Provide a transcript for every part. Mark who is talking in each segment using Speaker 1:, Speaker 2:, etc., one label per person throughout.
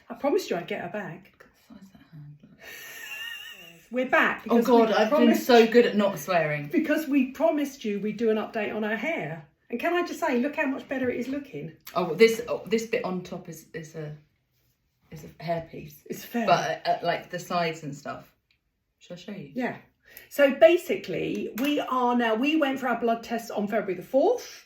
Speaker 1: I promised you I'd get her back.
Speaker 2: What size that hand?
Speaker 1: We're back.
Speaker 2: Oh God, I've been so good at not swearing.
Speaker 1: Because we promised you we'd do an update on her hair. And can I just say, look how much better it is looking.
Speaker 2: Oh, this bit on top is a hairpiece.
Speaker 1: It's fair.
Speaker 2: But like the sides and stuff. Shall I show you?
Speaker 1: Yeah. So basically, we went for our blood tests on February the 4th.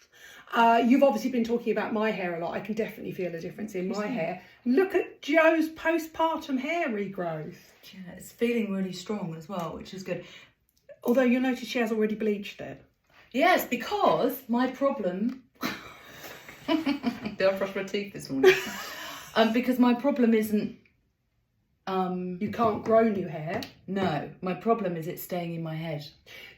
Speaker 1: You've obviously been talking about my hair a lot. I can definitely feel a difference in my hair. Look at Joe's postpartum hair regrowth.
Speaker 2: Yeah, it's feeling really strong as well, which is good.
Speaker 1: Although you'll notice she has already bleached it.
Speaker 2: Yes, because my problem... Did I brush my teeth this morning? Because my problem isn't...
Speaker 1: You can't grow new hair.
Speaker 2: No, my problem is it's staying in my head.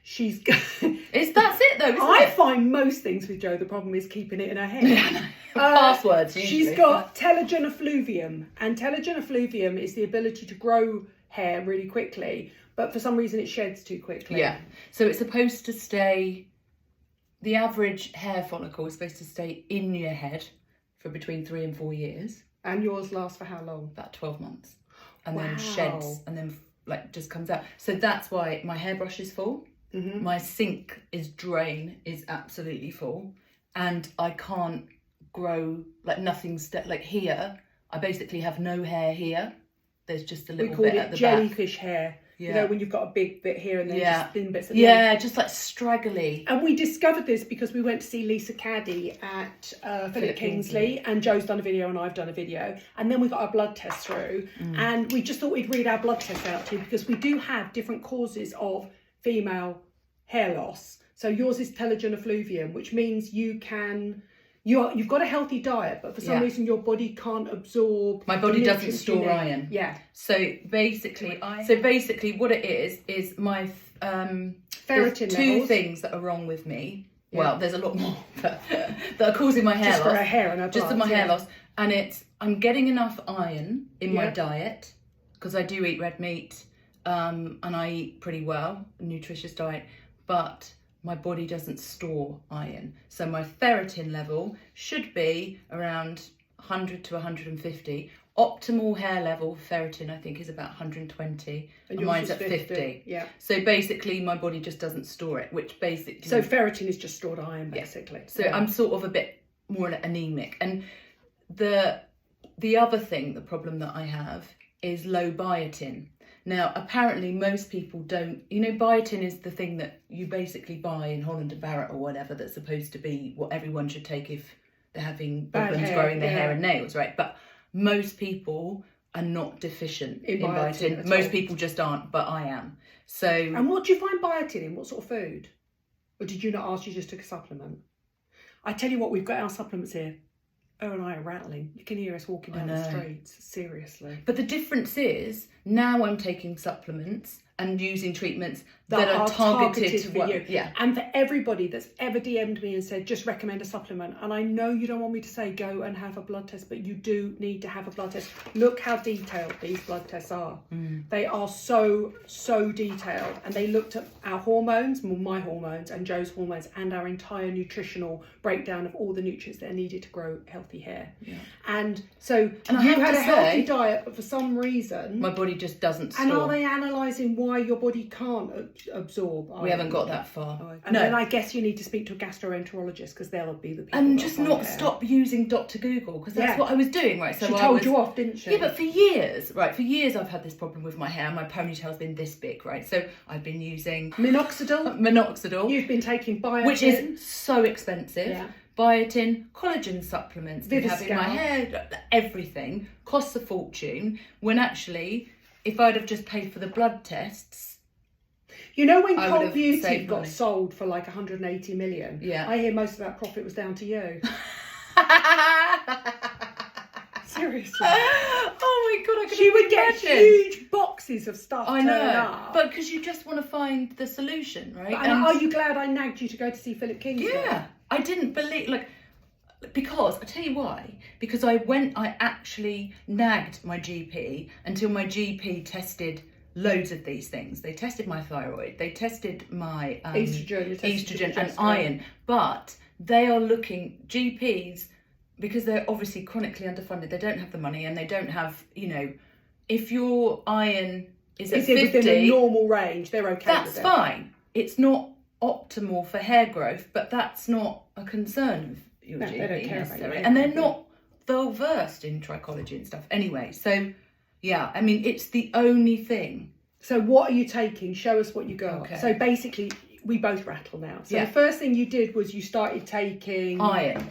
Speaker 1: She's...
Speaker 2: That's it though, isn't
Speaker 1: I
Speaker 2: it?
Speaker 1: find most things with Jo, the problem is keeping it in her head.
Speaker 2: Passwords, usually.
Speaker 1: She's got Telogen Effluvium. And Telogen Effluvium is the ability to grow hair really quickly. But for some reason it sheds too quickly.
Speaker 2: Yeah. So it's supposed to stay... The average hair follicle is supposed to stay in your head for between 3 and 4 years.
Speaker 1: And yours lasts for how long?
Speaker 2: About 12 months. And then sheds and then like just comes out. So that's why my hairbrush is full. Mm-hmm. My sink is absolutely full. And I can't grow, like nothing's, like here, I basically have no hair here. There's just a little bit at the back.
Speaker 1: Jellyfish hair. Yeah. You know, when you've got a big bit here and then just thin bits at the end.
Speaker 2: Just like straggly.
Speaker 1: And we discovered this because we went to see Lisa Caddy at Philip Kingsley, and Joe's done a video and I've done a video. And then we got our blood test through and we just thought we'd read our blood test out to you because we do have different causes of female hair loss. So yours is Telogen Effluvium, which means you've got a healthy diet, but for some reason your body can't absorb.
Speaker 2: My body doesn't store iron.
Speaker 1: Yeah.
Speaker 2: So basically what it is my
Speaker 1: ferritin
Speaker 2: two
Speaker 1: levels.
Speaker 2: Things that are wrong with me. Yeah. Well, there's a lot more that are causing my hair loss.
Speaker 1: Just for her hair and her blood.
Speaker 2: Just for my hair loss. And I'm getting enough iron in my diet because I do eat red meat and I eat pretty well, a nutritious diet, but my body doesn't store iron. So my ferritin level should be around 100 to 150. Optimal hair level for ferritin, I think, is about 120. And mine's at 50.
Speaker 1: Yeah.
Speaker 2: So basically, my body just doesn't store it, which basically...
Speaker 1: So ferritin is just stored iron, basically.
Speaker 2: So I'm sort of a bit more anemic. And the other problem that I have is low biotin. Now, apparently most people don't, biotin is the thing that you basically buy in Holland and Barrett or whatever that's supposed to be what everyone should take if they're having problems growing their hair and nails, right? But most people are not deficient in biotin. Most people just aren't, but I am. So.
Speaker 1: And what do you find biotin in? What sort of food? Or did you not ask, you just took a supplement? I tell you what, we've got our supplements here. Oh, and I are rattling. You can hear us walking down the streets. Seriously.
Speaker 2: But the difference is, now I'm taking supplements and using treatments that are targeted
Speaker 1: for you. Yeah. And for everybody that's ever DM'd me and said, just recommend a supplement. And I know you don't want me to say go and have a blood test, but you do need to have a blood test. Look how detailed these blood tests are. They are so detailed. And they looked at our hormones, my hormones and Joe's hormones, and our entire nutritional breakdown of all the nutrients that are needed to grow healthy hair. Yeah. And so you had a healthy diet, but for some reason...
Speaker 2: My body just doesn't store.
Speaker 1: And are they analysing why your body can't absorb iron?
Speaker 2: We haven't got that far.
Speaker 1: And then I guess you need to speak to a gastroenterologist because they'll be the people.
Speaker 2: And just not stop using Dr. Google, because that's what I was doing, right? So
Speaker 1: she told you off, didn't she?
Speaker 2: Yeah, but for years I've had this problem with my hair. My ponytail's been this big, right? So I've been using Minoxidil.
Speaker 1: You've been taking biotin,
Speaker 2: which is so expensive. Yeah. Biotin, collagen supplements, having my hair, everything costs a fortune. When actually, if I'd have just paid for the blood tests.
Speaker 1: You know when Cult Beauty got sold for like 180 million?
Speaker 2: Yeah.
Speaker 1: I hear most of that profit was down to you. Seriously.
Speaker 2: Oh my God,
Speaker 1: She would get huge boxes of stuff.
Speaker 2: I know. But because you just want to find the solution, right?
Speaker 1: And are you glad I nagged you to go to see Philip Kingsley?
Speaker 2: Yeah. I didn't believe, because, I'll tell you why. Because I actually nagged my GP until my GP tested loads of these things. They tested my thyroid, they tested my estrogen and iron, but they are looking, GPs, because they're obviously chronically underfunded, they don't have the money, and they don't have, if your iron is at 50,
Speaker 1: within a normal range, they're okay with it.
Speaker 2: That's fine. It's not optimal for hair growth, but that's not a concern of your GP
Speaker 1: they don't care about
Speaker 2: necessarily.
Speaker 1: your
Speaker 2: And they're
Speaker 1: hair,
Speaker 2: not well versed in trichology and stuff anyway. So, yeah, I mean, it's the only thing.
Speaker 1: So what are you taking? Show us what you got.
Speaker 2: Okay.
Speaker 1: So basically, we both rattle now. So
Speaker 2: Yeah.
Speaker 1: the first thing you did was you started taking...
Speaker 2: Iron.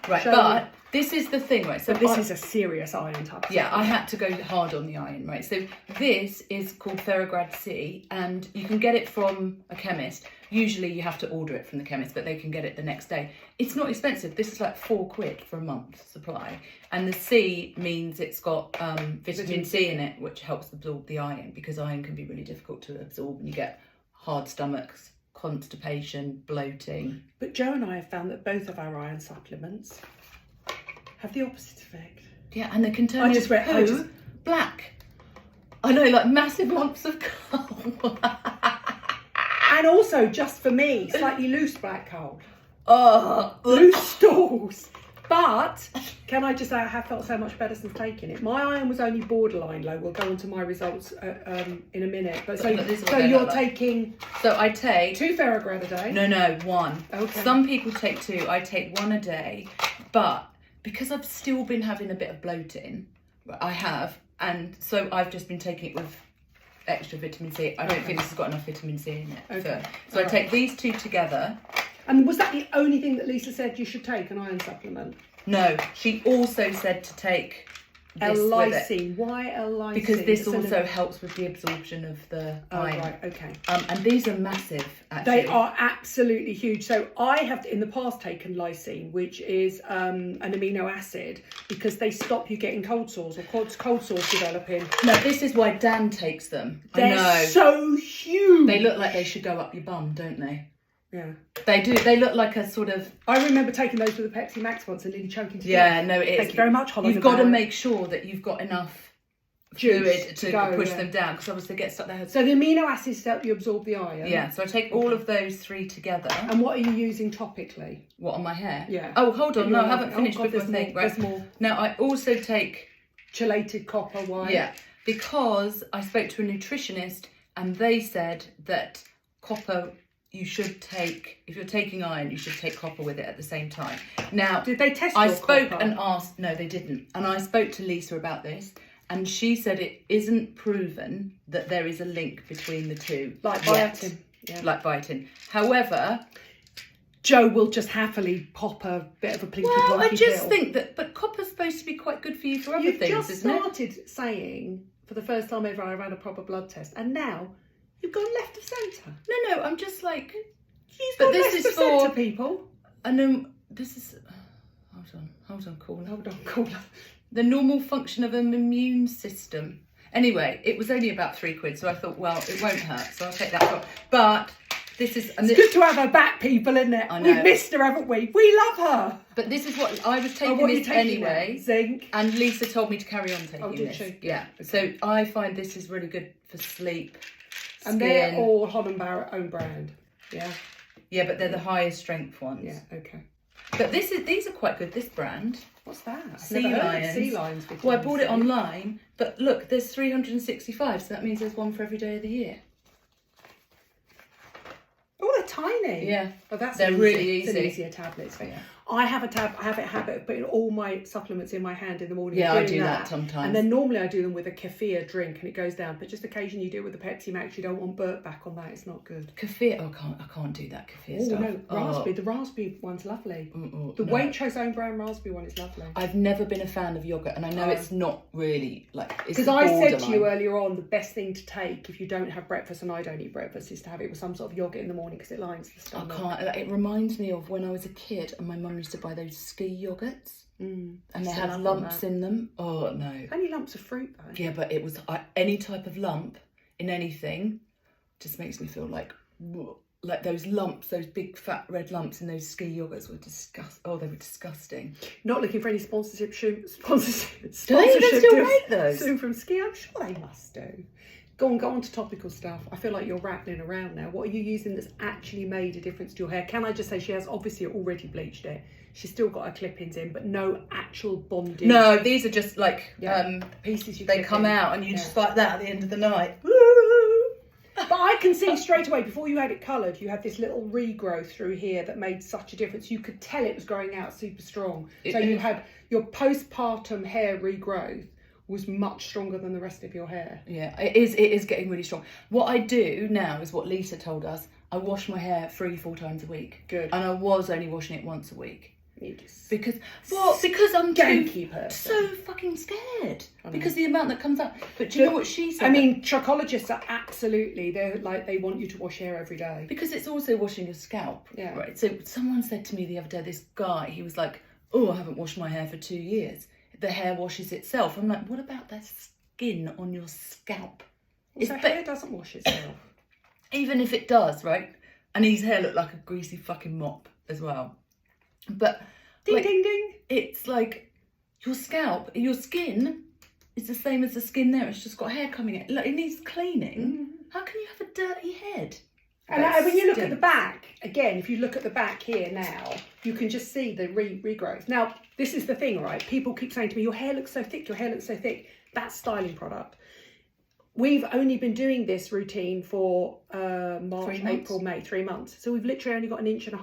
Speaker 1: Right,
Speaker 2: but this is the thing, right? So
Speaker 1: this is a serious iron tablet.
Speaker 2: Yeah, I had to go hard on the iron, right? So this is called Ferrograd C, and you can get it from a chemist. Usually you have to order it from the chemist, but they can get it the next day. It's not expensive. This is like £4 for a month supply. And the C means it's got vitamin C in it, which helps absorb the iron, because iron can be really difficult to absorb, and you get hard stomachs, constipation, bloating.
Speaker 1: But Joe and I have found that both of our iron supplements have the opposite effect.
Speaker 2: Yeah, and they can turn your poo black. I know, like massive lumps of coal.
Speaker 1: And also, just for me, slightly loose black coal.
Speaker 2: Oh,
Speaker 1: loose stools. But can I just say, I have felt so much better since taking it. My iron was only borderline low. We'll go on to my results in a minute. But so you're taking...
Speaker 2: So I take...
Speaker 1: 2 Ferrograd a day?
Speaker 2: No, 1.
Speaker 1: Okay.
Speaker 2: Some people take 2. I take 1 a day. But because I've still been having a bit of bloating, I have. And so I've just been taking it with extra vitamin C. I don't think this has got enough vitamin C in it.
Speaker 1: Okay.
Speaker 2: So I take these 2 together.
Speaker 1: And was that the only thing that Lisa said you should take, an iron supplement?
Speaker 2: No, she also said to take this
Speaker 1: L-lysine.
Speaker 2: with it.
Speaker 1: Why L-lysine?
Speaker 2: Because this also helps with the absorption of the iron.
Speaker 1: Right, okay.
Speaker 2: And these are massive, actually.
Speaker 1: They are absolutely huge. So I have in the past taken lysine, which is an amino acid, because they stop you getting cold sores or cold sores developing.
Speaker 2: No, this is why Dan takes them.
Speaker 1: They're
Speaker 2: I know.
Speaker 1: so huge.
Speaker 2: They look like they should go up your bum, don't they?
Speaker 1: Yeah.
Speaker 2: They do. They look like a sort of...
Speaker 1: I remember taking those with a Pepsi Max once and nearly choking to death.
Speaker 2: Yeah, no, it is.
Speaker 1: Thank you very much, Holland.
Speaker 2: You've got to make sure that you've got enough fluid to push them down, because obviously they get stuck there.
Speaker 1: So the amino acids help you absorb the iron.
Speaker 2: Yeah, so I take all of those 3 together.
Speaker 1: And what are you using topically?
Speaker 2: What, on my hair?
Speaker 1: Yeah.
Speaker 2: Oh, hold on. No, I haven't finished with my thing.
Speaker 1: There's more.
Speaker 2: Now, I also take...
Speaker 1: Chelated copper, why?
Speaker 2: Yeah, because I spoke to a nutritionist and they said that copper... You should take, if you're taking iron, you should take copper with it at the same time. Now,
Speaker 1: did they test
Speaker 2: I
Speaker 1: your
Speaker 2: spoke
Speaker 1: copper?
Speaker 2: and asked, no, they didn't. And I spoke to Lisa about this, and she said it isn't proven that there is a link between the two.
Speaker 1: Like biotin. Yeah.
Speaker 2: Like biotin. However,
Speaker 1: Joe will just happily pop a bit of a plinky plonky
Speaker 2: well, I just
Speaker 1: pill.
Speaker 2: think that, but copper's supposed to be quite good for you for other things, isn't it?
Speaker 1: You just started saying, for the first time ever, I ran a proper blood test, and now you've gone left of centre.
Speaker 2: No, I'm just like...
Speaker 1: But this is for centre, people.
Speaker 2: And then this is... Hold on, caller. The normal function of an immune system. Anyway, it was only about £3, so I thought, well, it won't hurt, so I'll take that one. But this is...
Speaker 1: It's good to have her back, people, isn't it?
Speaker 2: I know.
Speaker 1: We've missed her, haven't we? We love her.
Speaker 2: But this is what... I was taking this anyway.
Speaker 1: Zinc.
Speaker 2: And Lisa told me to carry on taking
Speaker 1: did
Speaker 2: this.
Speaker 1: she?
Speaker 2: Yeah.
Speaker 1: Okay.
Speaker 2: So I find this is really good for sleep,
Speaker 1: And
Speaker 2: skin.
Speaker 1: they're all Holland Barrett own brand. Yeah.
Speaker 2: Yeah, but they're the highest strength ones.
Speaker 1: Yeah, okay.
Speaker 2: But these are quite good, this brand.
Speaker 1: What's that?
Speaker 2: Sea Lions.
Speaker 1: Sea Lions.
Speaker 2: Well, I bought it online, but look, there's 365, so that means there's one for every day of the year.
Speaker 1: Oh, they're tiny.
Speaker 2: Yeah.
Speaker 1: Oh,
Speaker 2: they're really easy.
Speaker 1: It's an easier tablet. So
Speaker 2: yeah.
Speaker 1: I have a habit of putting all my supplements in my hand in the morning.
Speaker 2: Yeah, I do that sometimes.
Speaker 1: And then normally I do them with a kefir drink and it goes down. But just occasionally you do it with a Pepsi Max. You don't want burp back on that. It's not good.
Speaker 2: Kefir, I can't do that kefir stuff.
Speaker 1: No, raspberry. The raspberry one's lovely. The
Speaker 2: no.
Speaker 1: Waitrose own brand raspberry one is lovely.
Speaker 2: I've never been a fan of yogurt, and I know it's not really like...
Speaker 1: Because I said to you earlier on, the best thing to take if you don't have breakfast, and I don't eat breakfast, is to have it with some sort of yogurt in the morning because it lines the stomach.
Speaker 2: I can't. It reminds me of when I was a kid and my mum used to buy those ski yogurts. And they had lumps in them. Oh, no.
Speaker 1: Only lumps of fruit, though.
Speaker 2: Yeah, but it was any type of lump in anything just makes me feel like those lumps, those big fat red lumps in those ski yogurts were they were disgusting.
Speaker 1: Not looking for any sponsorship.
Speaker 2: Do they even still make those?
Speaker 1: Soon from ski, I'm sure they must do. Go on to topical stuff. I feel like you're rattling around now. What are you using that's actually made a difference to your hair? Can I just say she has obviously already bleached it. She's still got her clip-ins in, but no actual bonding.
Speaker 2: No, these are just like
Speaker 1: pieces.
Speaker 2: They come out and you just like that at the end of the night.
Speaker 1: But I can see straight away, before you had it coloured, you had this little regrowth through here that made such a difference. You could tell it was growing out super strong. So you had your postpartum hair regrowth was much stronger than the rest of your hair.
Speaker 2: Yeah, it is getting really strong. What I do now is what Lisa told us. I wash my hair 3-4 times a week.
Speaker 1: Good.
Speaker 2: And I was only washing it once a week. Because I'm so fucking scared because the amount that comes out. But do you know what she said?
Speaker 1: I mean, trichologists are absolutely, they're like, they want you to wash hair every day
Speaker 2: because it's also washing your scalp.
Speaker 1: Yeah.
Speaker 2: Right. So someone said to me the other day, this guy, he was like, "Oh, I haven't washed my hair for 2 years. The hair washes itself." I'm like, "What about the skin on your scalp?"
Speaker 1: So hair doesn't wash itself.
Speaker 2: Even if it does, right? And his hair looked like a greasy fucking mop as well. But
Speaker 1: ding, ding, ding.
Speaker 2: It's like your scalp, your skin is the same as the skin there. It's just got hair coming in. Like, it needs cleaning. Mm-hmm. How can you have a dirty head?
Speaker 1: And when you look at the back, again, if you look at the back here now, you can just see the regrowth. Now, this is the thing, right? People keep saying to me, your hair looks so thick, your hair looks so thick. That's styling product. We've only been doing this routine for March, April, May, 3 months. So we've literally only got 1.5 inches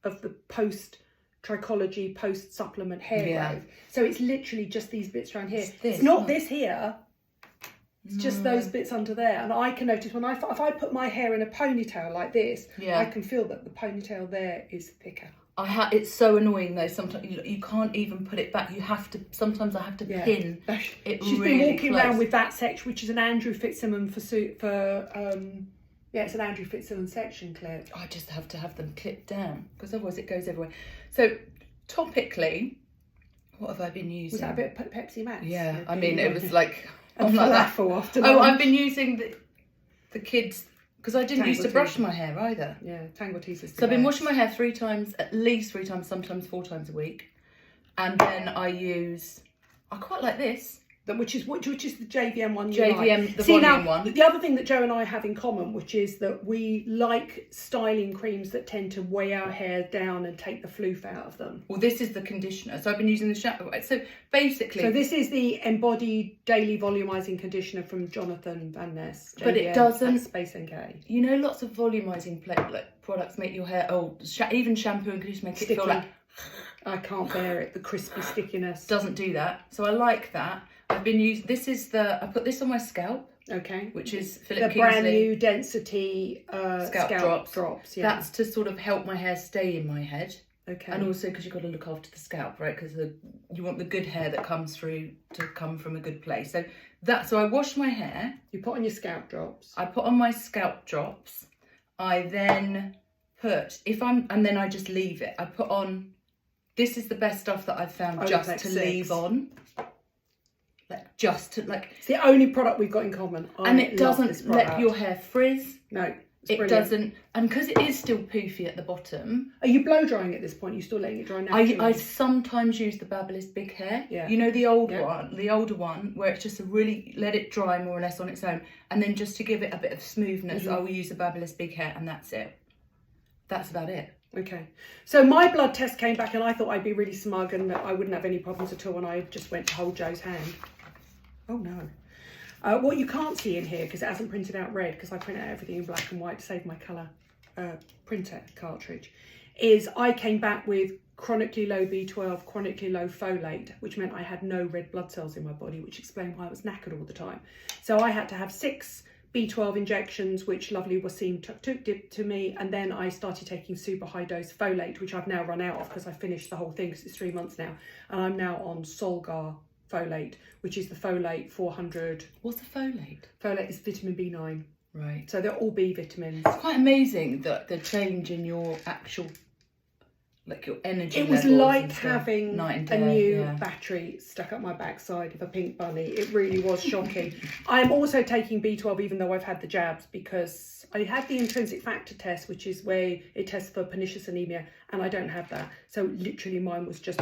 Speaker 1: of the post-trichology, post-supplement hair growth. So it's literally just these bits around here. It's not this here. It's just those bits under there. And I can notice when if I put my hair in a ponytail like this, I can feel that the ponytail there is thicker.
Speaker 2: It's so annoying though. Sometimes you can't even put it back. You have to. Sometimes I have to pin it.
Speaker 1: She's been walking around with that section, which is an Andrew Fitzsimmons it's an Andrew Fitzsimmons section clip.
Speaker 2: I just have to have them clipped down because otherwise it goes everywhere. So topically, what have I been using?
Speaker 1: Was that a bit of Pepsi Max?
Speaker 2: Yeah, I mean it was like
Speaker 1: and
Speaker 2: like that.
Speaker 1: After
Speaker 2: I've been using the kids. Because I didn't used to brush my hair either.
Speaker 1: Yeah, Tangle Teasers.
Speaker 2: So I've been washing my hair at least 3 times, sometimes 4 times a week. And then I quite like this.
Speaker 1: Which is the JVM one you
Speaker 2: JVM,
Speaker 1: like.
Speaker 2: the volume one.
Speaker 1: The other thing that Joe and I have in common, which is that we like styling creams that tend to weigh our hair down and take the floof out of them.
Speaker 2: Well, this is the conditioner. So I've been using the shampoo. So basically...
Speaker 1: So this is the EMBody Daily Volumizing Conditioner from Jonathan Van Ness. JVM,
Speaker 2: but it doesn't...
Speaker 1: Space NK.
Speaker 2: You know, lots of volumizing products make your hair... even shampoo and conditioner make
Speaker 1: sticky.
Speaker 2: It feel like...
Speaker 1: I can't bear it, the crispy stickiness.
Speaker 2: Doesn't do that. So I like that. I've been using, I put this on my scalp.
Speaker 1: Okay.
Speaker 2: Which is Philip
Speaker 1: Kingsley. Brand new density
Speaker 2: scalp drops.
Speaker 1: Yeah.
Speaker 2: That's to sort of help my hair stay in my head.
Speaker 1: Okay.
Speaker 2: And also because you've got to look after the scalp, right? Because you want the good hair that comes through to come from a good place. So I wash my hair.
Speaker 1: You put on your scalp drops.
Speaker 2: I put on my scalp drops. I then and then I just leave it. I put on, this is the best stuff that I've found leave on. It's
Speaker 1: the only product we've got in common.
Speaker 2: And it doesn't let your hair frizz.
Speaker 1: No,
Speaker 2: it doesn't. And because it is still poofy at the bottom.
Speaker 1: Are you blow drying at this point? You're still letting it dry naturally?
Speaker 2: I sometimes use the Babyliss Big Hair.
Speaker 1: Yeah.
Speaker 2: You know the older one where it's just a really let it dry more or less on its own, and then just to give it a bit of smoothness, I will use the Babyliss Big Hair, and that's it. That's about it.
Speaker 1: Okay, so my blood test came back, and I thought I'd be really smug and that I wouldn't have any problems at all, and I just went to hold Joe's hand. Oh no. What you can't see in here, because it hasn't printed out red, because I print out everything in black and white to save my colour printer cartridge, is I came back with chronically low B12, chronically low folate, which meant I had no red blood cells in my body, which explained why I was knackered all the time. So I had to have 6 B12 injections, which lovely Wassin Taktouk did to me, and then I started taking super high dose folate, which I've now run out of because I finished the whole thing because it's 3 months now, and I'm now on Solgar folate, which is the folate 400.
Speaker 2: What's the folate?
Speaker 1: Folate is vitamin B9.
Speaker 2: Right.
Speaker 1: So they're all B vitamins.
Speaker 2: It's quite amazing that the change in your actual, your energy.
Speaker 1: It was like having
Speaker 2: a
Speaker 1: new battery stuck up my backside of a pink bunny. It really was shocking. I'm also taking B12 even though I've had the jabs, because I had the intrinsic factor test, which is where it tests for pernicious anemia, and I don't have that. So literally mine was just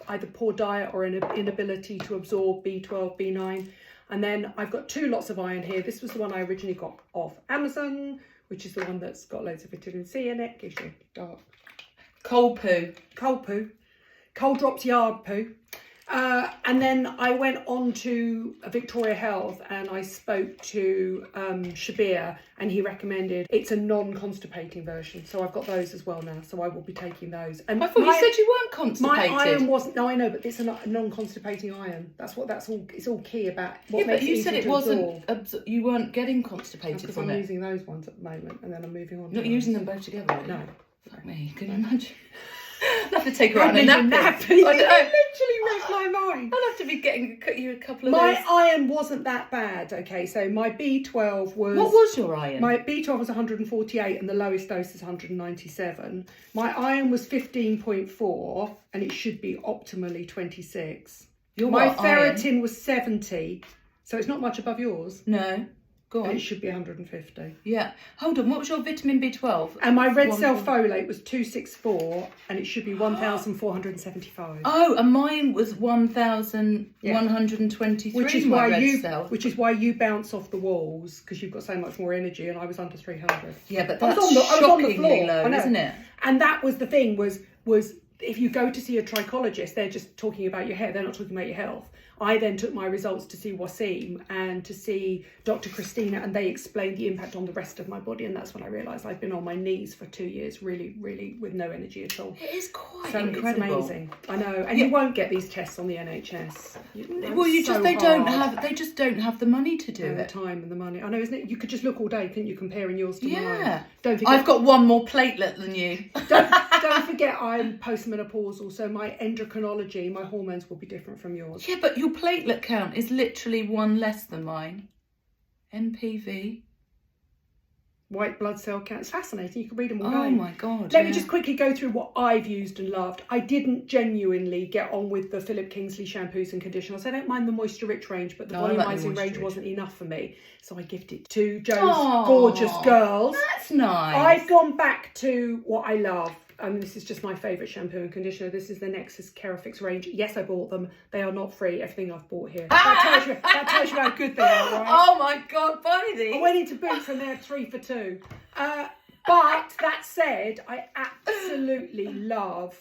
Speaker 1: either poor diet or an inability to absorb B12, B9. And then I've got 2 lots of iron here. This was the one I originally got off Amazon, which is the one that's got loads of vitamin C in it. Gives you dark.
Speaker 2: Cold poo.
Speaker 1: Cold poo. Cold drops yard poo. And then I went on to Victoria Health and I spoke to Shabir, and he recommended, it's a non-constipating version. So I've got those as well now. So I will be taking those. And
Speaker 2: I thought you said you weren't constipated.
Speaker 1: My iron wasn't. No, I know, but it's a non-constipating iron. That's all. It's all key about. What
Speaker 2: Yeah, but you
Speaker 1: it
Speaker 2: said
Speaker 1: easy
Speaker 2: it
Speaker 1: to
Speaker 2: wasn't.
Speaker 1: absorb.
Speaker 2: You weren't getting constipated
Speaker 1: Because
Speaker 2: from
Speaker 1: I'm
Speaker 2: it.
Speaker 1: using those ones at the moment, and then I'm moving on.
Speaker 2: You're not using them both together, are you?
Speaker 1: No.
Speaker 2: Fuck me, can you imagine? I'll have to take her out
Speaker 1: I
Speaker 2: on a
Speaker 1: need a
Speaker 2: napkin.
Speaker 1: nappy.
Speaker 2: I know.
Speaker 1: Literally read my mind.
Speaker 2: I'll have to be getting you a couple of
Speaker 1: My
Speaker 2: those.
Speaker 1: iron wasn't that bad. Okay, so my B12 was.
Speaker 2: What was your iron?
Speaker 1: My B12 was 148 and the lowest dose is 197. My iron was 15.4 and it should be optimally 26. My ferritin was 70, so it's not much above yours.
Speaker 2: No. Go on.
Speaker 1: And it should be 150.
Speaker 2: Yeah. Hold on, what was your vitamin B12?
Speaker 1: And my red cell folate was 264 and it should be 1,475.
Speaker 2: Oh, and mine was 1,123.
Speaker 1: Which is why you bounce off the walls, because you've got so much more energy, and I was under 300.
Speaker 2: Yeah, but
Speaker 1: I was
Speaker 2: that's
Speaker 1: on the
Speaker 2: shockingly
Speaker 1: floor,
Speaker 2: low, isn't it?
Speaker 1: And that was the thing, was if you go to see a trichologist, they're just talking about your hair, they're not talking about your health. I then took my results to see Wassin and to see Dr. Christina, and they explained the impact on the rest of my body, and that's when I realised I've been on my knees for 2 years, really, really with no energy at all.
Speaker 2: It is quite
Speaker 1: So
Speaker 2: incredible.
Speaker 1: it's amazing. I know, and you won't get these tests on the NHS.
Speaker 2: They just don't have the money to do
Speaker 1: The
Speaker 2: it.
Speaker 1: time and the money. I know, isn't it? You could just look all day, couldn't you, comparing yours to mine?
Speaker 2: Yeah.
Speaker 1: Don't forget,
Speaker 2: I've got one more platelet than you.
Speaker 1: don't forget I'm postmenopausal, so my endocrinology, my hormones will be different from yours.
Speaker 2: Yeah, but your platelet count is literally one less than mine. NPV.
Speaker 1: White blood cell count. It's fascinating. You can read them all
Speaker 2: Oh
Speaker 1: day.
Speaker 2: my God.
Speaker 1: Let me just quickly go through what I've used and loved. I didn't genuinely get on with the Philip Kingsley shampoos and conditioners. I don't mind the moisture rich range, but the volumizing range wasn't enough for me. So I gifted it to Joe's gorgeous girls.
Speaker 2: That's nice.
Speaker 1: I've gone back to what I love. This is just my favourite shampoo and conditioner. This is the Nexus Kerafix range. Yes, I bought them. They are not free. Everything I've bought here. That tells you how good they are, right?
Speaker 2: Oh my God, buy these.
Speaker 1: I went into Boots and they're 3 for 2. But that said, I absolutely love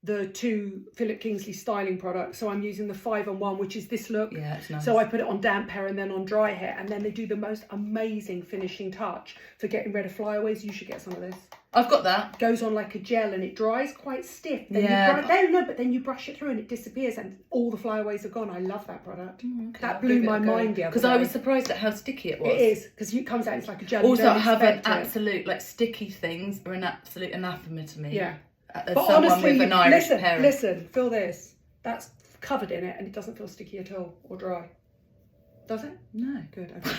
Speaker 1: the 2 Philip Kingsley styling products. So I'm using the 5-in-1, which is this look.
Speaker 2: Yeah, it's nice.
Speaker 1: So I put it on damp hair and then on dry hair, and then they do the most amazing finishing touch for getting rid of flyaways. You should get some of this.
Speaker 2: I've got that.
Speaker 1: Goes on like a gel and it dries quite stiff. Then but then you brush it through and it disappears and all the flyaways are gone. I love that product.
Speaker 2: Okay,
Speaker 1: that blew my mind the other day.
Speaker 2: Because I was surprised at how sticky it was.
Speaker 1: It is, because it comes out, it's like a gel.
Speaker 2: Also, having absolute, like, sticky things are an absolute anathema to me.
Speaker 1: Yeah.
Speaker 2: As
Speaker 1: But
Speaker 2: someone
Speaker 1: honestly,
Speaker 2: with an Irish parent.
Speaker 1: listen, feel this. That's covered in it and it doesn't feel sticky at all or dry. Does it?
Speaker 2: No.
Speaker 1: Good. Okay.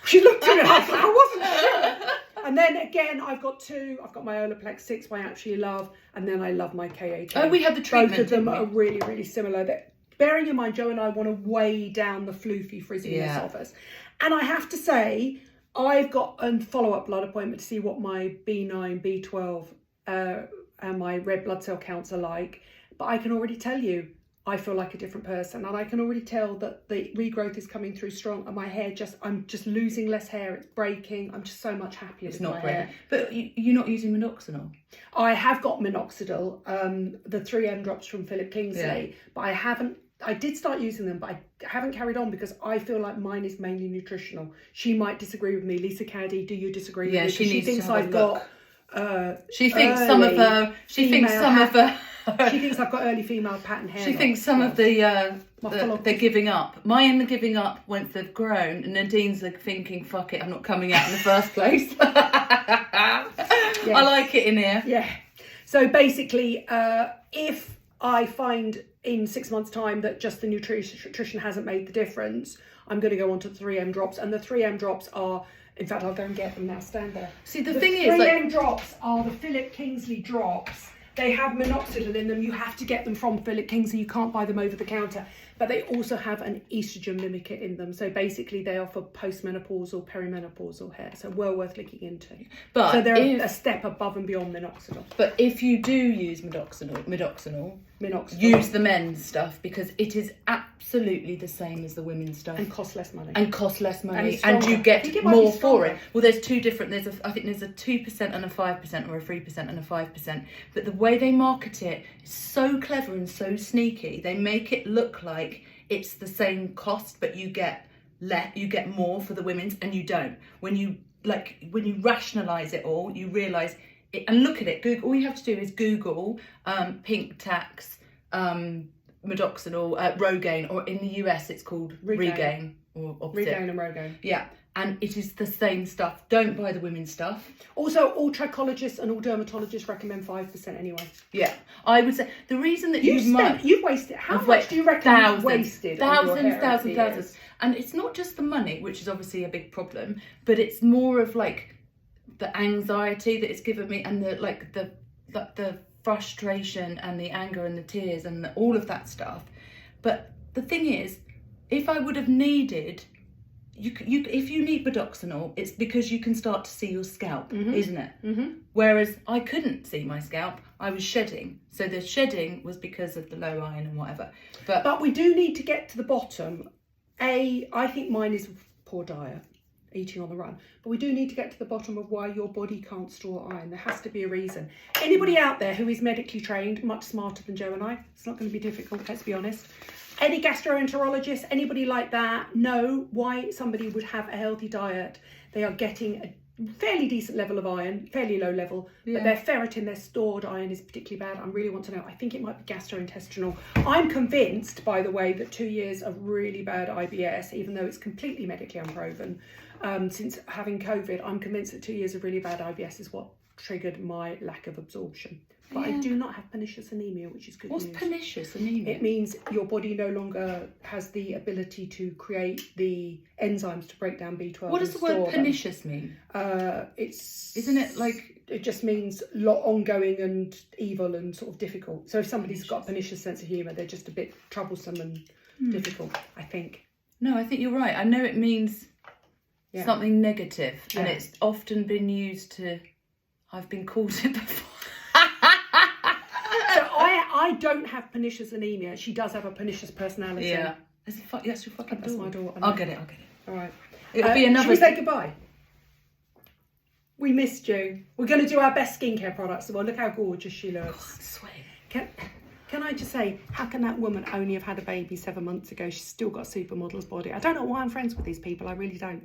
Speaker 1: She looked at me and I wasn't sure. And then again, I've got 2. I've got my Olaplex 6, I actually love, and then I love my KHA.
Speaker 2: Oh, we had the treatment.
Speaker 1: Both of them are really, really similar. Bearing in mind, Joe and I want to weigh down the floofy frizziness of us. And I have to say, I've got a follow-up blood appointment to see what my B9, B12 and my red blood cell counts are like. But I can already tell you, I feel like a different person, and I can already tell that the regrowth is coming through strong, and my hair I'm just losing less hair. It's breaking. I'm just so much happier with my hair.
Speaker 2: But you're not using Minoxidil?
Speaker 1: I have got Minoxidil, the 3M drops from Philip Kingsley, but I haven't. I did start using them, but I haven't carried on because I feel like mine is mainly nutritional. She might disagree with me. Lisa Caddy, do you disagree with me?
Speaker 2: She
Speaker 1: thinks I've got.
Speaker 2: She thinks some of her. She thinks some of her.
Speaker 1: She thinks I've got early female pattern hair.
Speaker 2: She thinks some of they're giving up. Mine are giving up once they've grown, and Nadine's are thinking, "Fuck it, I'm not coming out in the first place." I like it in here.
Speaker 1: Yeah. So basically, if I find in 6 months' time that just the nutrition hasn't made the difference, I'm going to go on to the 3M drops, and the 3M drops are. In fact, I'll go and get them now. Stand there.
Speaker 2: See, the thing is,
Speaker 1: 3M drops are the Philip Kingsley drops. They have minoxidil in them. You have to get them from Philip Kingsley. You can't buy them over the counter. but they also have an estrogen mimicker in them. So basically they are for postmenopausal, perimenopausal hair. So well worth looking into.
Speaker 2: But
Speaker 1: so they're a step above and beyond Minoxidil.
Speaker 2: But if you do use Minoxidil, use the men's stuff, because it is absolutely the same as the women's stuff.
Speaker 1: And costs less money.
Speaker 2: And you get more for it. Well, there's two different, I think there's a 2% and a 5%, or a 3% and a 5%. But the way they market it is so clever and so sneaky. They make it look like it's the same cost, but you get more for the women's, and you don't. When you rationalise it all, you realise it, and look at it. Google. All you have to do is Google pink tax, Minoxidil, Rogaine, or in the US it's called Regain or opposite.
Speaker 1: Regain and Rogaine.
Speaker 2: Yeah, and it is the same stuff. Don't buy the women's stuff.
Speaker 1: Also, all trichologists and all dermatologists recommend 5% anyway.
Speaker 2: Yeah, I would say the reason that you've
Speaker 1: wasted. How much do you reckon you've wasted?
Speaker 2: Thousands. And it's not just the money, which is obviously a big problem, but it's more of like the anxiety that it's given me, and the frustration and the anger and the tears and all of that stuff. But the thing is, if I would have needed, if you need Minoxidil, it's because you can start to see your scalp, isn't it? Mm-hmm. Whereas I couldn't see my scalp, I was shedding. So the shedding was because of the low iron and whatever. But
Speaker 1: we do need to get to the bottom. I think mine is poor diet, eating on the run. But we do need to get to the bottom of why your body can't store iron. There has to be a reason. Anybody out there who is medically trained, much smarter than Joe and I, it's not going to be difficult, let's be honest. Any gastroenterologist, anybody like that, know why somebody would have a healthy diet. They are getting a fairly decent level of iron, fairly low level, but their ferritin, their stored iron, is particularly bad. I really want to know. I think it might be gastrointestinal. I'm convinced, by the way, that 2 years of really bad IBS, even though it's completely medically unproven, since having COVID, I'm convinced that 2 years of really bad IBS is what triggered my lack of absorption. But I do not have pernicious anemia, which is good news.
Speaker 2: What's pernicious anemia?
Speaker 1: It means your body no longer has the ability to create the enzymes to break down B12.
Speaker 2: What does the word pernicious mean? Isn't it like...
Speaker 1: It just means ongoing and evil and sort of difficult. So if somebody's got a pernicious sense of humour, they're just a bit troublesome and difficult, I think.
Speaker 2: No, I think you're right. I know it means something negative, and it's often been used to... I've been called it before.
Speaker 1: So I don't have pernicious anemia. She does have a pernicious personality.
Speaker 2: Yeah. That's your fucking
Speaker 1: That's
Speaker 2: door.
Speaker 1: my daughter.
Speaker 2: I'll get it.
Speaker 1: All right.
Speaker 2: It'll be another...
Speaker 1: Should we say goodbye? We missed you. We're going to do our best skincare products. Well, look how gorgeous she looks.
Speaker 2: Oh, I'm sweating.
Speaker 1: Can I just say, how can that woman only have had a baby 7 months ago? She's still got a supermodel's body. I don't know why I'm friends with these people. I really don't.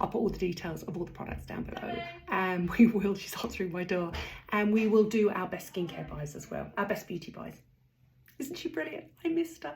Speaker 1: I'll put all the details of all the products down below. And we will, she's answering my door. And we will do our best skincare buys as well. Our best beauty buys. Isn't she brilliant? I missed her.